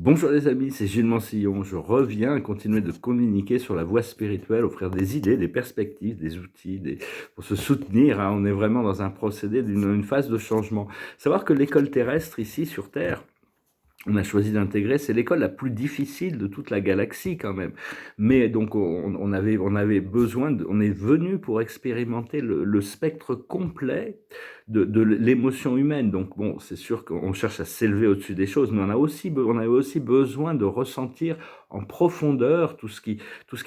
Bonjour les amis, c'est Gilles Mansillon. Je reviens continuer de communiquer sur la voie spirituelle, offrir des idées, des perspectives, des outils, pour se soutenir. Hein. On est vraiment dans un procédé d'une phase de changement. Savoir que l'école terrestre ici sur Terre, on a choisi d'intégrer, c'est l'école la plus difficile de toute la galaxie quand même. Mais donc on avait besoin, on est venu pour expérimenter le spectre complet de l'émotion humaine. Donc bon, c'est sûr qu'on cherche à s'élever au-dessus des choses, mais on avait aussi besoin de ressentir en profondeur tout ce qui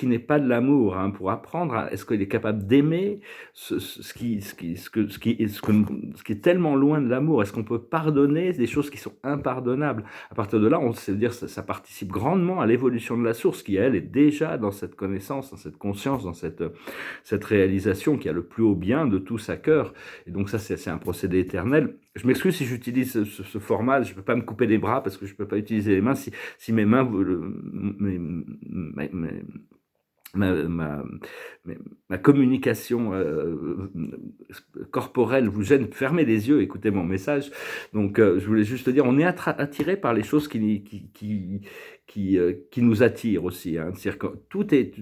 n'est pas de l'amour, hein, pour apprendre est-ce qu'il est capable d'aimer ce qui est tellement loin de l'amour. Est-ce qu'on peut pardonner des choses qui sont impardonnables? À partir de là, on sait dire ça participe grandement à l'évolution de la source qui, elle, est déjà dans cette connaissance, dans cette conscience, dans cette réalisation qui a le plus haut bien de tout sa cœur. Et donc ça, c'est un procédé éternel. Je m'excuse si j'utilise ce format, je ne peux pas me couper les bras parce que je ne peux pas utiliser les mains. Si mes mains, ma, ma, ma communication corporelle vous gêne, fermez les yeux, écoutez mon message. Donc, je voulais juste dire, on est attiré par les choses qui nous attirent aussi. Hein. C'est-à-dire que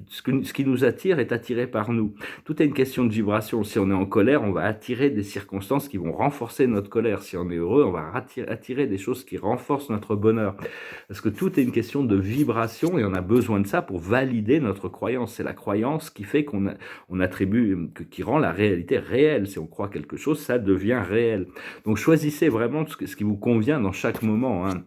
ce qui nous attire est attiré par nous. Tout est une question de vibration. Si on est en colère, on va attirer des circonstances qui vont renforcer notre colère. Si on est heureux, on va attirer des choses qui renforcent notre bonheur. Parce que tout est une question de vibration et on a besoin de ça pour valider notre croyance. C'est la croyance qui fait on attribue, qui rend la réalité réelle. Si on croit quelque chose, ça devient réel. Donc choisissez vraiment ce qui vous convient dans chaque moment. Hein.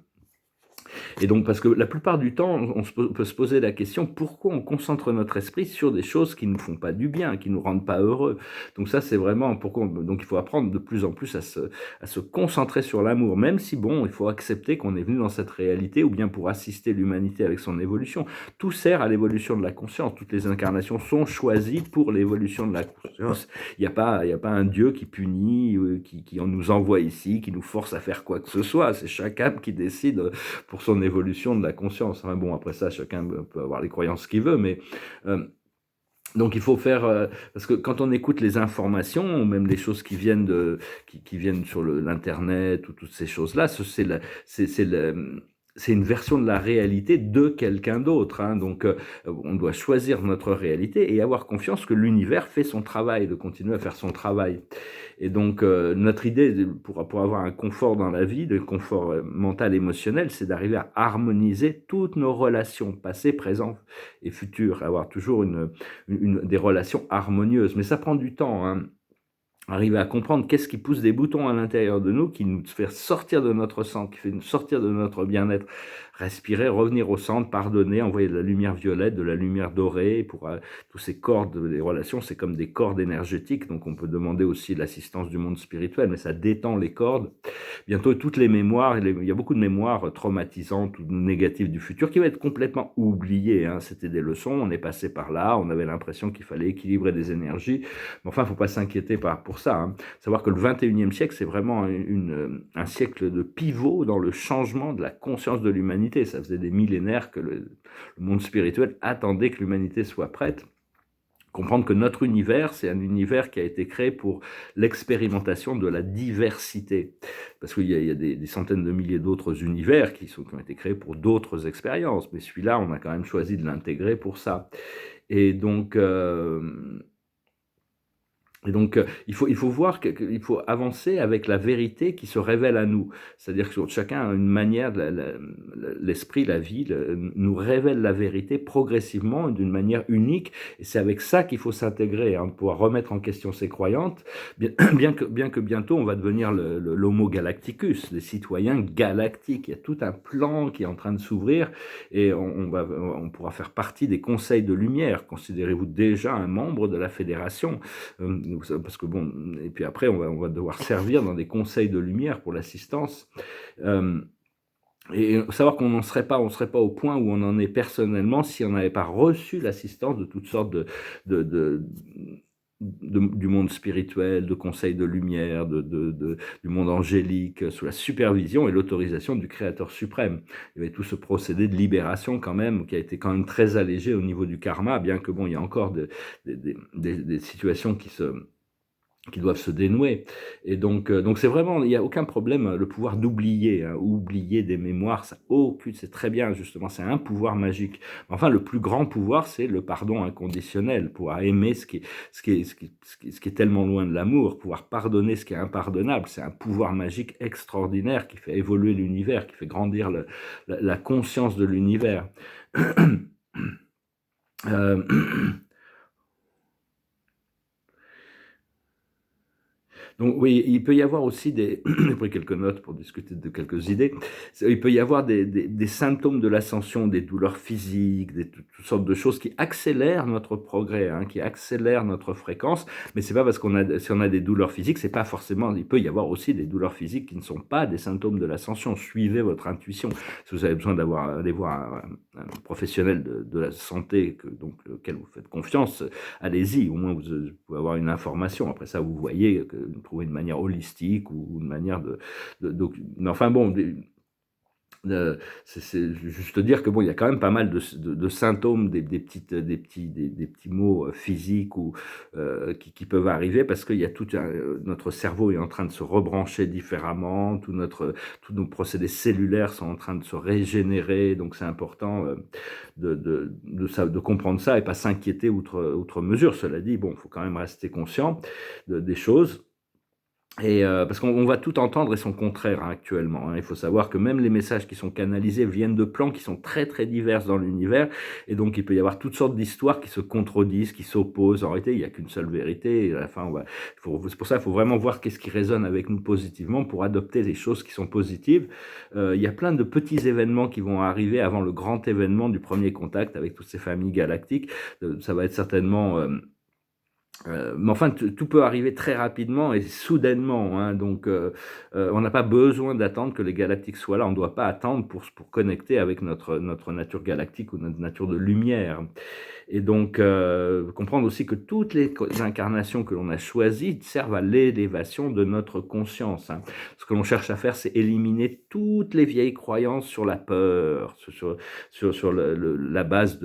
Et donc, parce que la plupart du temps, peut se poser la question, pourquoi on concentre notre esprit sur des choses qui ne nous font pas du bien, qui ne nous rendent pas heureux? Donc ça, c'est vraiment pourquoi donc il faut apprendre de plus en plus à se concentrer sur l'amour, même si, bon, il faut accepter qu'on est venu dans cette réalité, ou bien pour assister l'humanité avec son évolution. Tout sert à l'évolution de la conscience. Toutes les incarnations sont choisies pour l'évolution de la conscience. Il n'y a pas un Dieu qui punit, qui nous envoie ici, qui nous force à faire quoi que ce soit. C'est chaque âme qui décide pour son évolution de la conscience. Enfin bon, après ça, chacun peut avoir les croyances qu'il veut, mais donc il faut faire parce que quand on écoute les informations, ou même les choses qui viennent qui viennent sur l'internet ou toutes ces choses-là, c'est une version de la réalité de quelqu'un d'autre. Hein. Donc, on doit choisir notre réalité et avoir confiance que l'univers fait son travail, de continuer à faire son travail. Et donc, notre idée pour avoir un confort dans la vie, le confort mental, émotionnel, c'est d'arriver à harmoniser toutes nos relations, passées, présentes et futures, avoir toujours des relations harmonieuses. Mais ça prend du temps, hein. Arriver à comprendre qu'est-ce qui pousse des boutons à l'intérieur de nous, qui nous fait sortir de notre centre, qui fait nous sortir de notre bien-être, respirer, revenir au centre, pardonner, envoyer de la lumière violette, de la lumière dorée, pour tous ces cordes des relations, c'est comme des cordes énergétiques, donc on peut demander aussi l'assistance du monde spirituel, mais ça détend les cordes. Bientôt, toutes les mémoires, il y a beaucoup de mémoires traumatisantes ou négatives du futur qui vont être complètement oubliées. Hein. C'était des leçons, on est passé par là, on avait l'impression qu'il fallait équilibrer des énergies, mais enfin, il ne faut pas s'inquiéter pour ça. Hein. Savoir que le 21e siècle, c'est vraiment un siècle de pivot dans le changement de la conscience de l'humanité. Ça faisait des millénaires que le monde spirituel attendait que l'humanité soit prête. Comprendre que notre univers, c'est un univers qui a été créé pour l'expérimentation de la diversité. Parce qu'il y a des centaines de milliers d'autres univers qui ont été créés pour d'autres expériences. Mais celui-là, on a quand même choisi de l'intégrer pour ça. Et donc... il faut voir qu'il faut avancer avec la vérité qui se révèle à nous. C'est-à-dire que chacun a une manière, l'esprit, la vie, nous révèle la vérité progressivement, d'une manière unique. Et c'est avec ça qu'il faut s'intégrer, hein, pouvoir remettre en question ses croyances, bien que bientôt on va devenir l'homo galacticus, les citoyens galactiques. Il y a tout un plan qui est en train de s'ouvrir et on pourra faire partie des conseils de lumière. Considérez-vous déjà un membre de la fédération. Parce que bon, et puis après, on va devoir servir dans des conseils de lumière pour l'assistance. Et savoir qu'on on serait pas au point où on en est personnellement si on n'avait pas reçu l'assistance de toutes sortes du monde spirituel, de conseils de lumière, du monde angélique, sous la supervision et l'autorisation du Créateur suprême. Il y avait tout ce procédé de libération quand même, qui a été quand même très allégé au niveau du karma, bien que bon, il y a encore des situations qui doivent se dénouer. Et donc c'est vraiment, il n'y a aucun problème, le pouvoir d'oublier, hein, oublier des mémoires, ça aucune, c'est très bien justement, c'est un pouvoir magique. Enfin, le plus grand pouvoir, c'est le pardon inconditionnel, pouvoir aimer ce qui est tellement loin de l'amour, pouvoir pardonner ce qui est impardonnable, c'est un pouvoir magique extraordinaire qui fait évoluer l'univers, qui fait grandir la conscience de l'univers. Euh, Donc oui, il peut y avoir aussi des j'ai pris quelques notes pour discuter de quelques idées. Il peut y avoir des symptômes de l'ascension, des douleurs physiques, toutes sortes de choses qui accélèrent notre progrès, hein, qui accélèrent notre fréquence. Mais c'est pas parce si on a des douleurs physiques, c'est pas forcément. Il peut y avoir aussi des douleurs physiques qui ne sont pas des symptômes de l'ascension. Suivez votre intuition. Si vous avez besoin d'aller voir un professionnel de la santé, auquel vous faites confiance, allez-y. Au moins vous pouvez avoir une information. Après ça, vous voyez que trouver une manière holistique ou une manière mais enfin bon, c'est juste dire que bon, il y a quand même pas mal de symptômes, des petits maux physiques qui peuvent arriver parce qu'il y a notre cerveau est en train de se rebrancher différemment, tous nos procédés cellulaires sont en train de se régénérer, donc c'est important de comprendre ça et pas s'inquiéter outre mesure. Cela dit, bon, il faut quand même rester conscient des choses. Et parce qu'on va tout entendre et son contraire, hein, actuellement, hein. Il faut savoir que même les messages qui sont canalisés viennent de plans qui sont très très divers dans l'univers, et donc il peut y avoir toutes sortes d'histoires qui se contredisent, qui s'opposent. En réalité, il n'y a qu'une seule vérité. Et à la fin, c'est pour ça qu'il faut vraiment voir qu'est-ce qui résonne avec nous positivement pour adopter les choses qui sont positives. Il y a plein de petits événements qui vont arriver avant le grand événement du premier contact avec toutes ces familles galactiques. Ça va être certainement mais enfin, tout peut arriver très rapidement et soudainement, hein, donc on n'a pas besoin d'attendre que les galactiques soient là. On ne doit pas attendre pour connecter avec notre nature galactique ou notre nature de lumière. Et donc, comprendre aussi que toutes les incarnations que l'on a choisies servent à l'élévation de notre conscience, hein. Ce que l'on cherche à faire, c'est éliminer toutes les vieilles croyances sur la peur, sur la base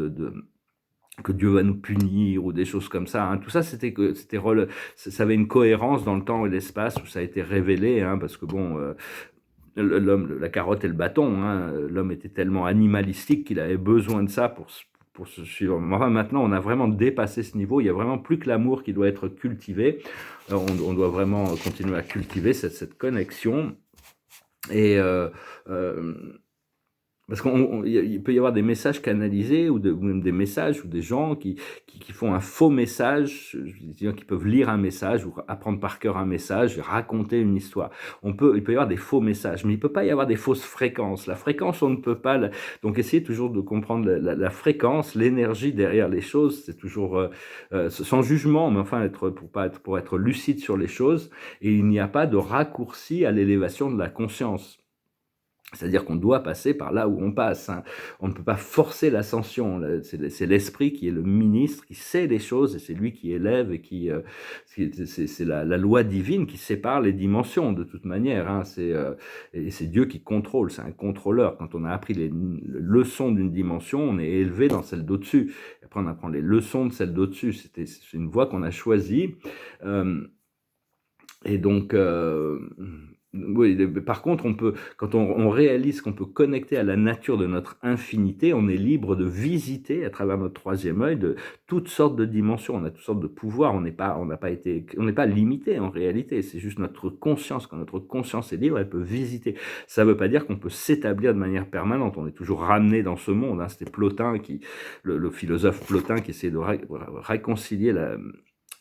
que Dieu va nous punir ou des choses comme ça, hein. Tout ça, ça avait une cohérence dans le temps et l'espace où ça a été révélé, hein, parce que bon, l'homme, la carotte et le bâton, hein, l'homme était tellement animalistique qu'il avait besoin de ça pour se suivre. Enfin, maintenant, on a vraiment dépassé ce niveau. Il y a vraiment plus que l'amour qui doit être cultivé. On doit vraiment continuer à cultiver cette connexion. Et parce qu'il peut y avoir des messages canalisés ou même des messages ou des gens qui font un faux message, qui peuvent lire un message ou apprendre par cœur un message, raconter une histoire. Il peut y avoir des faux messages, mais il ne peut pas y avoir des fausses fréquences. La fréquence, on ne peut pas. Donc, essayez toujours de comprendre la fréquence, l'énergie derrière les choses. C'est toujours sans jugement, mais enfin pour être lucide sur les choses. Et il n'y a pas de raccourci à l'élévation de la conscience. C'est-à-dire qu'on doit passer par là où on passe, hein. On ne peut pas forcer l'ascension. C'est l'esprit qui est le ministre, qui sait les choses, et c'est lui qui élève et c'est la loi divine qui sépare les dimensions de toute manière, hein. Et c'est Dieu qui contrôle, c'est un contrôleur. Quand on a appris les leçons d'une dimension, on est élevé dans celle d'au-dessus. Après, on apprend les leçons de celle d'au-dessus. C'est une voie qu'on a choisie. Et donc, oui, par contre, quand on réalise qu'on peut connecter à la nature de notre infinité, on est libre de visiter à travers notre troisième œil de toutes sortes de dimensions. On a toutes sortes de pouvoirs. On n'est pas limité en réalité. C'est juste notre conscience. Quand notre conscience est libre, elle peut visiter. Ça ne veut pas dire qu'on peut s'établir de manière permanente. On est toujours ramené dans ce monde, hein. C'était Plotin le philosophe Plotin qui essayait de réconcilier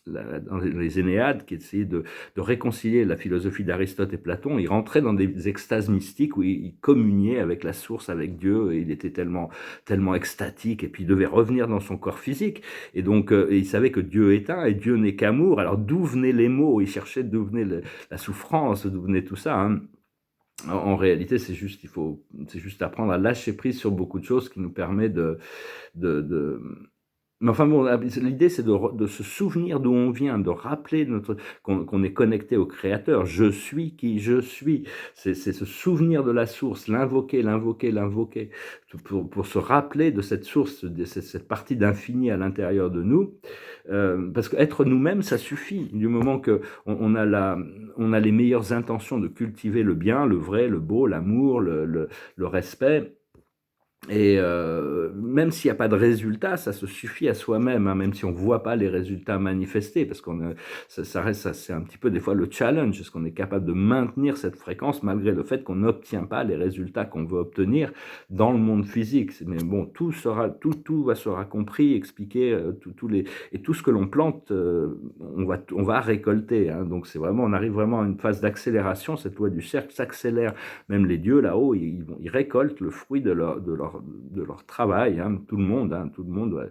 dans les Énéades, qui essayait de réconcilier la philosophie d'Aristote et Platon. Il rentrait dans des extases mystiques où il communiait avec la source, avec Dieu, et il était tellement extatique, et puis il devait revenir dans son corps physique. Et donc, il savait que Dieu est un, et Dieu n'est qu'amour. Alors, d'où venaient les mots? Il cherchait d'où venait la souffrance, d'où venait tout ça, hein. En réalité, c'est juste apprendre à lâcher prise sur beaucoup de choses qui nous permet de Mais enfin bon, l'idée c'est de se souvenir d'où on vient, de rappeler qu'on est connecté au créateur. Je suis qui je suis. C'est se souvenir de la source, l'invoquer, l'invoquer, l'invoquer, pour se rappeler de cette source, de cette partie d'infini à l'intérieur de nous. Parce qu'être nous-mêmes, ça suffit. Du moment qu'on a on a les meilleures intentions de cultiver le bien, le vrai, le beau, l'amour, le respect. Et même s'il y a pas de résultat, ça se suffit à soi-même, hein, même si on voit pas les résultats manifestés, parce ça reste, ça c'est un petit peu des fois le challenge. Est-ce qu'on est capable de maintenir cette fréquence malgré le fait qu'on n'obtient pas les résultats qu'on veut obtenir dans le monde physique? Mais bon, tout va sera compris, expliqué, et tout ce que l'on plante, on va récolter, hein. Donc c'est vraiment, on arrive vraiment à une phase d'accélération. Cette loi du cercle s'accélère. Même les dieux là-haut, ils récoltent le fruit de leur travail, hein, tout le monde, hein, tout le monde, ouais.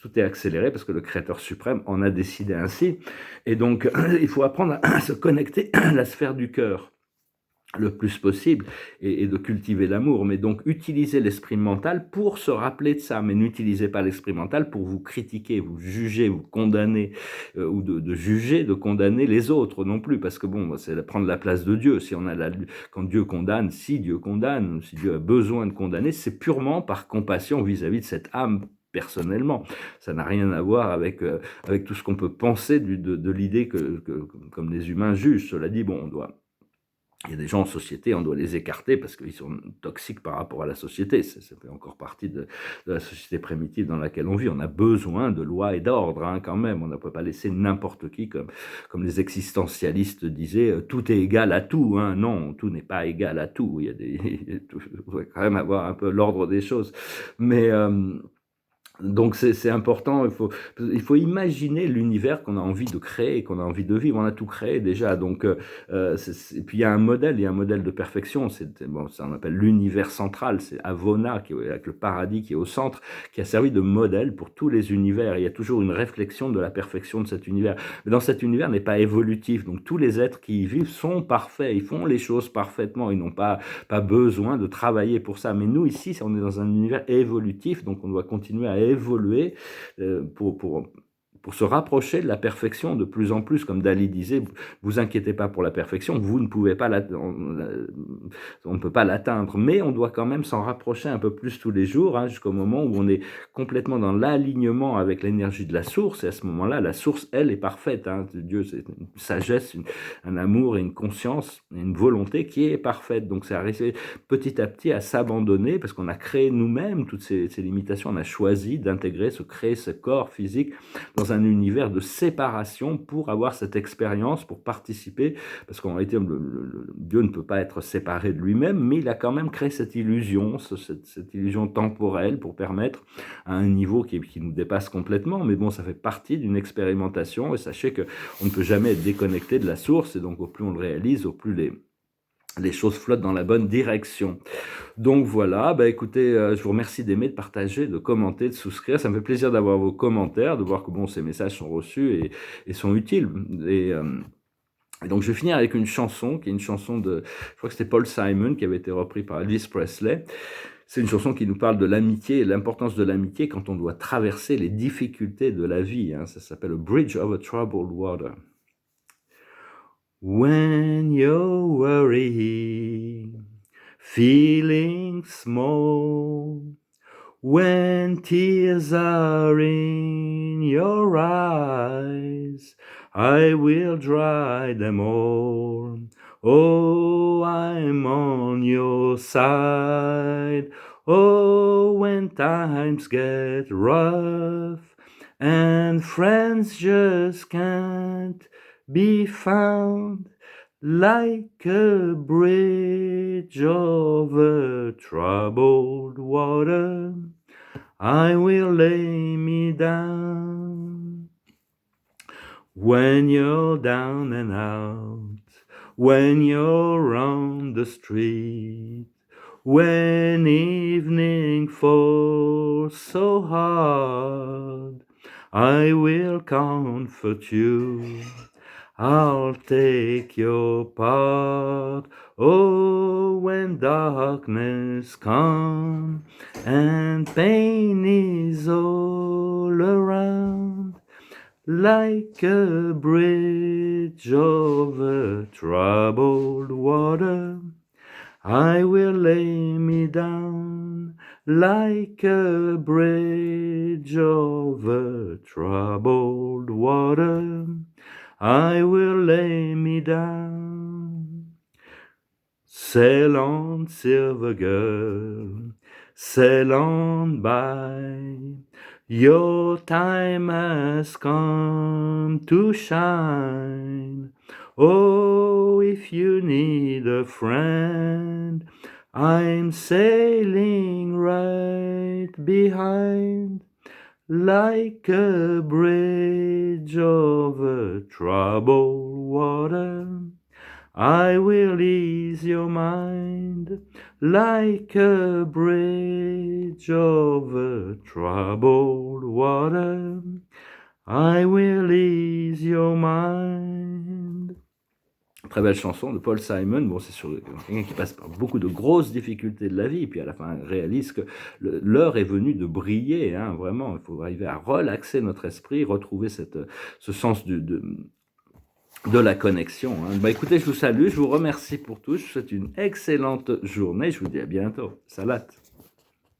Tout est accéléré parce que le Créateur suprême en a décidé ainsi. Et donc, il faut apprendre à se connecter à la sphère du cœur le plus possible et de cultiver l'amour. Mais donc, utilisez l'esprit mental pour se rappeler de ça, mais n'utilisez pas l'esprit mental pour vous critiquer, vous juger, vous condamner, ou de juger, de condamner les autres non plus, parce que bon, c'est prendre la place de Dieu. Si on a quand Dieu condamne, si Dieu a besoin de condamner, c'est purement par compassion vis-à-vis de cette âme personnellement. Ça n'a rien à voir avec tout ce qu'on peut penser de l'idée comme les humains jugent. Cela dit, bon, il y a des gens en société, on doit les écarter parce qu'ils sont toxiques par rapport à la société. Ça fait encore partie de la société primitive dans laquelle on vit. On a besoin de lois et d'ordre, hein, quand même. On ne peut pas laisser n'importe qui, comme les existentialistes disaient, tout est égal à tout, hein. Non, tout n'est pas égal à tout. Il faut quand même avoir un peu l'ordre des choses. Mais donc c'est important, il faut imaginer l'univers qu'on a envie de créer, qu'on a envie de vivre. On a tout créé déjà, donc et puis il y a un modèle de perfection. Bon, ça on appelle l'univers central. C'est Avona qui est avec le paradis qui est au centre, qui a servi de modèle pour tous les univers. Il y a toujours une réflexion de la perfection de cet univers. Mais dans cet univers n'est pas évolutif, donc tous les êtres qui y vivent sont parfaits. Ils font les choses parfaitement. Ils n'ont pas besoin de travailler pour ça. Mais nous ici, on est dans un univers évolutif, donc on doit continuer à évoluer pour se rapprocher de la perfection de plus en plus. Comme Dali disait, vous inquiétez pas pour la perfection, vous ne pouvez pas on ne peut pas l'atteindre, mais on doit quand même s'en rapprocher un peu plus tous les jours, hein, jusqu'au moment où on est complètement dans l'alignement avec l'énergie de la source. Et à ce moment-là, la source, elle, est parfaite, hein. Dieu, c'est une sagesse, un amour et une conscience, et une volonté qui est parfaite. Donc c'est arrivé petit à petit à s'abandonner parce qu'on a créé nous-mêmes toutes ces limitations. On a choisi d'intégrer, créer ce corps physique dans un univers de séparation pour avoir cette expérience, pour participer, parce qu'en réalité, Dieu ne peut pas être séparé de lui-même, mais il a quand même créé cette illusion, cette illusion temporelle pour permettre à un niveau qui nous dépasse complètement. Mais bon, ça fait partie d'une expérimentation, et sachez qu'on ne peut jamais être déconnecté de la source, et donc au plus on le réalise, au plus les choses flottent dans la bonne direction. Donc voilà, écoutez, je vous remercie d'aimer, de partager, de commenter, de souscrire. Ça me fait plaisir d'avoir vos commentaires, de voir que bon, ces messages sont reçus et sont utiles. Et donc je vais finir avec une chanson, qui est une chanson je crois que c'était Paul Simon, qui avait été repris par Elvis Presley. C'est une chanson qui nous parle de l'amitié et l'importance de l'amitié quand on doit traverser les difficultés de la vie, hein. Ça s'appelle A Bridge Over Troubled Water. When you're worried, feeling small, when tears are in your eyes, I will dry them all. Oh, I'm on your side. Oh, when times get rough and friends just can't be found, like a bridge over troubled water, I will lay me down. When you're down and out, when you're on the street, when evening falls so hard, I will comfort you. I'll take your part. Oh, when darkness comes and pain is all around, like a bridge over troubled water. I will lay me down like a bridge over troubled water. I will lay me down. Sail on, silver girl, sail on by. Your time has come to shine. Oh, if you need a friend, I'm sailing right behind, like a bridge over troubled water. I will ease your mind, like a bridge over troubled water. I will ease your mind. Très belle chanson de Paul Simon. Bon, c'est sur quelqu'un qui passe par beaucoup de grosses difficultés de la vie, puis à la fin réalise que l'heure est venue de briller, hein, vraiment. Il faut arriver à relaxer notre esprit, retrouver ce sens de la connexion, hein. Bah, écoutez, je vous salue, je vous remercie pour tout, je vous souhaite une excellente journée, je vous dis à bientôt. Salat.